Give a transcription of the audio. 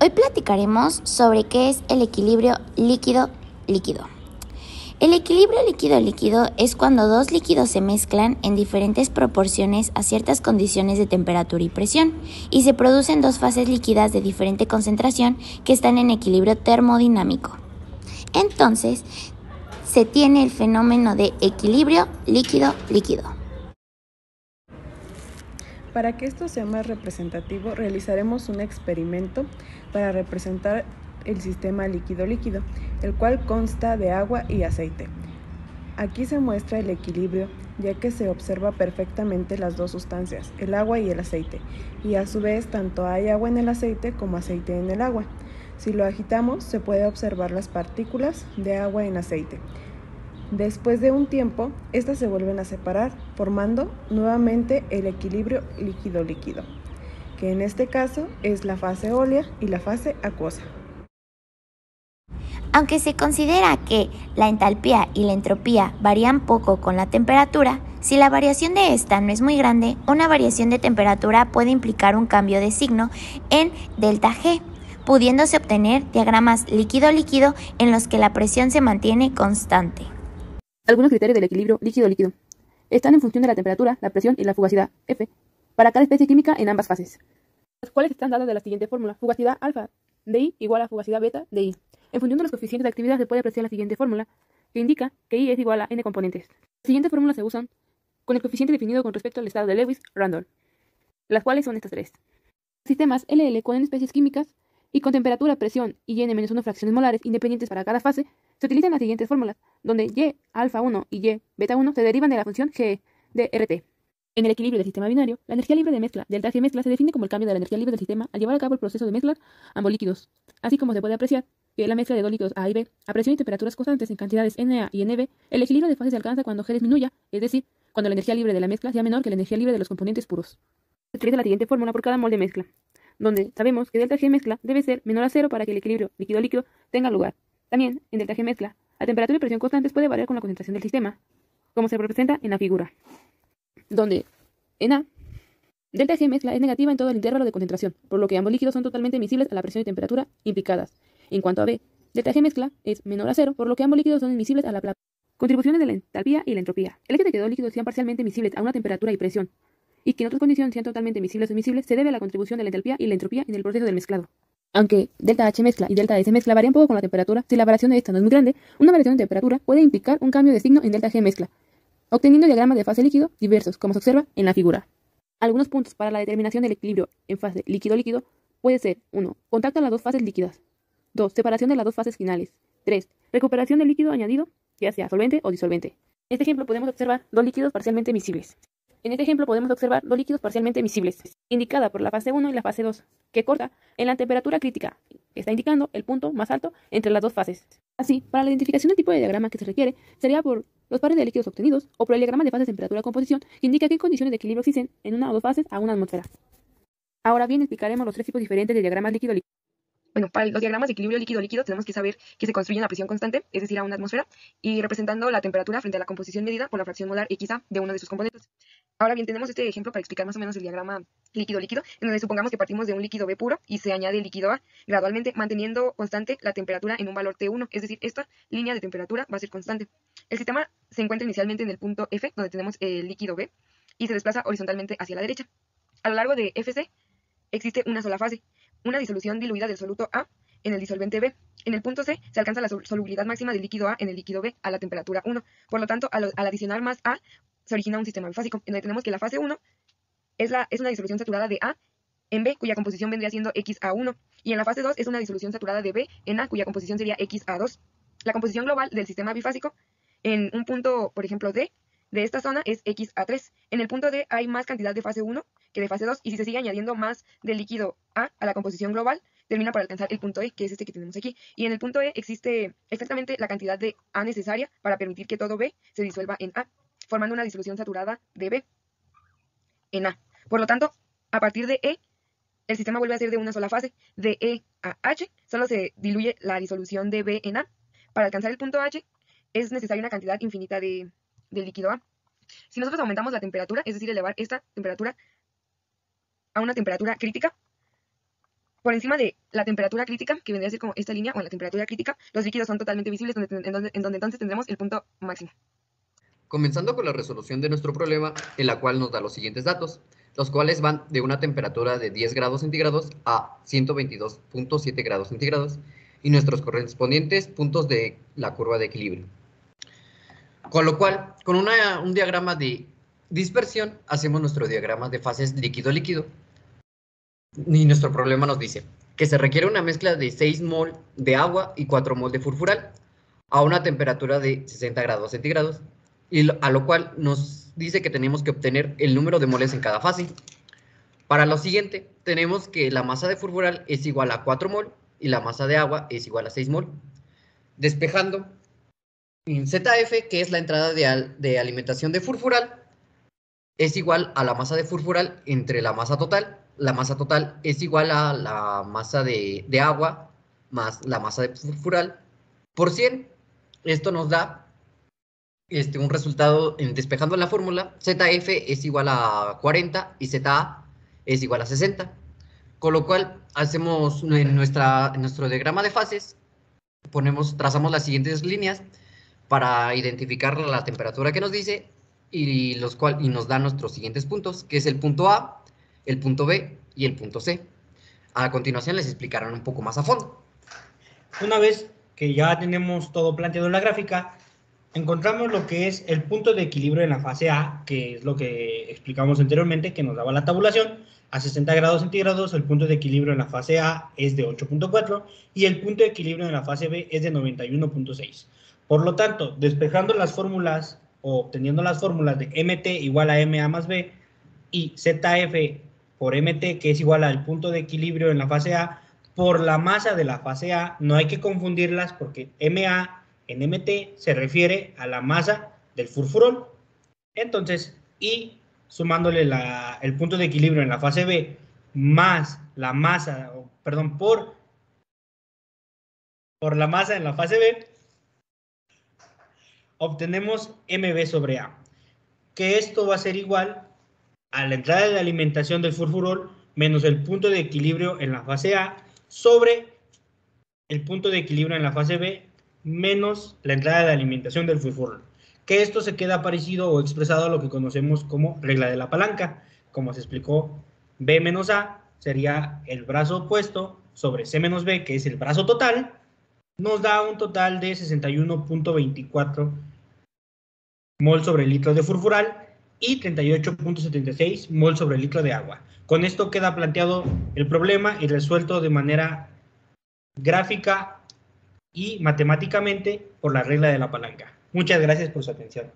Hoy platicaremos sobre qué es el equilibrio líquido-líquido. El equilibrio líquido-líquido es cuando dos líquidos se mezclan en diferentes proporciones a ciertas condiciones de temperatura y presión y se producen dos fases líquidas de diferente concentración que están en equilibrio termodinámico. Entonces, se tiene el fenómeno de equilibrio líquido-líquido. Para que esto sea más representativo, realizaremos un experimento para representar el sistema líquido-líquido, el cual consta de agua y aceite. Aquí se muestra el equilibrio, ya que se observa perfectamente las dos sustancias, el agua y el aceite, y a su vez tanto hay agua en el aceite como aceite en el agua. Si lo agitamos, se puede observar las partículas de agua en aceite. Después de un tiempo, estas se vuelven a separar, formando nuevamente el equilibrio líquido-líquido, que en este caso es la fase ólea y la fase acuosa. Aunque se considera que la entalpía y la entropía varían poco con la temperatura, si la variación de esta no es muy grande, una variación de temperatura puede implicar un cambio de signo en ΔG, pudiéndose obtener diagramas líquido-líquido en los que la presión se mantiene constante. Algunos criterios del equilibrio líquido-líquido están en función de la temperatura, la presión y la fugacidad F para cada especie química en ambas fases, las cuales están dadas de la siguiente fórmula: fugacidad alfa de I igual a fugacidad beta de I. En función de los coeficientes de actividad se puede apreciar la siguiente fórmula, que indica que I es igual a n componentes. Las siguientes fórmulas se usan con el coeficiente definido con respecto al estado de Lewis-Randolph, las cuales son estas tres. Sistemas LL con n especies químicas y con temperatura, presión y n-1 fracciones molares independientes para cada fase, se utilizan las siguientes fórmulas, donde Y alfa 1 y Y beta 1 se derivan de la función G de RT. En el equilibrio del sistema binario, la energía libre de mezcla, delta G mezcla, se define como el cambio de la energía libre del sistema al llevar a cabo el proceso de mezclar ambos líquidos, así como se puede apreciar que la mezcla de dos líquidos A y B a presión y temperaturas constantes en cantidades Na y Nb, el equilibrio de fases se alcanza cuando G disminuya, es decir, cuando la energía libre de la mezcla sea menor que la energía libre de los componentes puros. Se utiliza la siguiente fórmula por cada mol de mezcla, donde sabemos que delta G mezcla debe ser menor a 0 para que el equilibrio líquido-líquido tenga lugar. También, en delta G mezcla, la temperatura y presión constantes puede variar con la concentración del sistema, como se representa en la figura, donde en A, delta G mezcla es negativa en todo el intervalo de concentración, por lo que ambos líquidos son totalmente miscibles a la presión y temperatura implicadas. En cuanto a B, delta G mezcla es menor a 0, por lo que ambos líquidos son miscibles a la contribuciones de la entalpía y la entropía. El hecho de que dos líquidos sean parcialmente miscibles a una temperatura y presión, y que en otras condiciones sean totalmente miscibles o miscibles, se debe a la contribución de la entalpía y la entropía en el proceso del mezclado. Aunque delta H mezcla y delta S mezcla varían poco con la temperatura, si la variación de esta no es muy grande, una variación de temperatura puede implicar un cambio de signo en delta G mezcla, obteniendo diagramas de fase líquido diversos, como se observa en la figura. Algunos puntos para la determinación del equilibrio en fase líquido-líquido puede ser: 1. Contacto a las dos fases líquidas. 2. Separación de las dos fases finales. 3. Recuperación del líquido añadido, ya sea solvente o disolvente. En este ejemplo podemos observar dos líquidos parcialmente miscibles. Indicada por la fase 1 y la fase 2, que corta en la temperatura crítica, que está indicando el punto más alto entre las dos fases. Así, para la identificación del tipo de diagrama que se requiere, sería por los pares de líquidos obtenidos o por el diagrama de fases temperatura-composición, que indica qué condiciones de equilibrio existen en una o dos fases a una atmósfera. Ahora bien, explicaremos los tres tipos diferentes de diagramas líquido-líquido. Bueno, para los diagramas de equilibrio líquido-líquido tenemos que saber que se construyen a presión constante, es decir, a una atmósfera, y representando la temperatura frente a la composición medida por la fracción molar XA de uno de sus componentes. Ahora bien, tenemos este ejemplo para explicar más o menos el diagrama líquido-líquido, en donde supongamos que partimos de un líquido B puro y se añade el líquido A, gradualmente manteniendo constante la temperatura en un valor T1, es decir, esta línea de temperatura va a ser constante. El sistema se encuentra inicialmente en el punto F, donde tenemos el líquido B, y se desplaza horizontalmente hacia la derecha. A lo largo de FC existe una sola fase, una disolución diluida del soluto A en el disolvente B. En el punto C se alcanza la solubilidad máxima del líquido A en el líquido B a la temperatura 1. Por lo tanto, al adicionar más A, se origina un sistema bifásico, en donde tenemos que la fase 1 es una disolución saturada de A en B, cuya composición vendría siendo XA1. Y en la fase 2 es una disolución saturada de B en A, cuya composición sería XA2. La composición global del sistema bifásico en un punto, por ejemplo, D, de esta zona es XA3. En el punto D hay más cantidad de fase 1 que de fase 2, y si se sigue añadiendo más del líquido A la composición global, termina por alcanzar el punto E, que es este que tenemos aquí. Y en el punto E existe exactamente la cantidad de A necesaria para permitir que todo B se disuelva en A, formando una disolución saturada de B en A. Por lo tanto, a partir de E, el sistema vuelve a ser de una sola fase. De E a H, solo se diluye la disolución de B en A. Para alcanzar el punto H, es necesaria una cantidad infinita de líquido A. Si nosotros aumentamos la temperatura, es decir, elevar esta temperatura a una temperatura crítica, Por encima de la temperatura crítica, que vendría a ser como esta línea, o en la temperatura crítica, los líquidos son totalmente visibles, en donde entonces tendremos el punto máximo. Comenzando con la resolución de nuestro problema, en la cual nos da los siguientes datos, los cuales van de una temperatura de 10 grados centígrados a 122.7 grados centígrados y nuestros correspondientes puntos de la curva de equilibrio. Con lo cual, con un diagrama de dispersión, hacemos nuestro diagrama de fases líquido-líquido. Y nuestro problema nos dice que se requiere una mezcla de 6 mol de agua y 4 mol de furfural a una temperatura de 60 grados centígrados, y a lo cual nos dice que tenemos que obtener el número de moles en cada fase. Para lo siguiente, tenemos que la masa de furfural es igual a 4 mol y la masa de agua es igual a 6 mol. Despejando, en ZF, que es la entrada de alimentación de furfural, es igual a la masa de furfural entre la masa total. La masa total es igual a la masa de agua más la masa de furfural por 100. Esto nos da un resultado, despejando la fórmula, ZF es igual a 40 y ZA es igual a 60. Con lo cual, hacemos en nuestro diagrama de fases, trazamos las siguientes líneas para identificar la temperatura que nos dice y nos da nuestros siguientes puntos, que es el punto A, el punto B y el punto C. A continuación les explicarán un poco más a fondo. Una vez que ya tenemos todo planteado en la gráfica, encontramos lo que es el punto de equilibrio en la fase A, que es lo que explicamos anteriormente, que nos daba la tabulación. A 60 grados centígrados, el punto de equilibrio en la fase A es de 8.4 y el punto de equilibrio en la fase B es de 91.6. Por lo tanto, despejando las fórmulas o obteniendo las fórmulas de MT igual a MA más B y ZF por MT, que es igual al punto de equilibrio en la fase A, por la masa de la fase A, no hay que confundirlas porque MA en MT se refiere a la masa del furfurol. Entonces, y sumándole el punto de equilibrio en la fase B más la masa, por la masa en la fase B, obtenemos MB sobre A, que esto va a ser igual a la entrada de alimentación del furfurol menos el punto de equilibrio en la fase A sobre el punto de equilibrio en la fase B menos la entrada de alimentación del furfurol. Que esto se queda parecido o expresado a lo que conocemos como regla de la palanca. Como se explicó, B menos A sería el brazo opuesto sobre C menos B, que es el brazo total, nos da un total de 61.24 mol sobre el litro de furfural y 38.76 mol sobre el litro de agua. Con esto queda planteado el problema y resuelto de manera gráfica y matemáticamente por la regla de la palanca. Muchas gracias por su atención.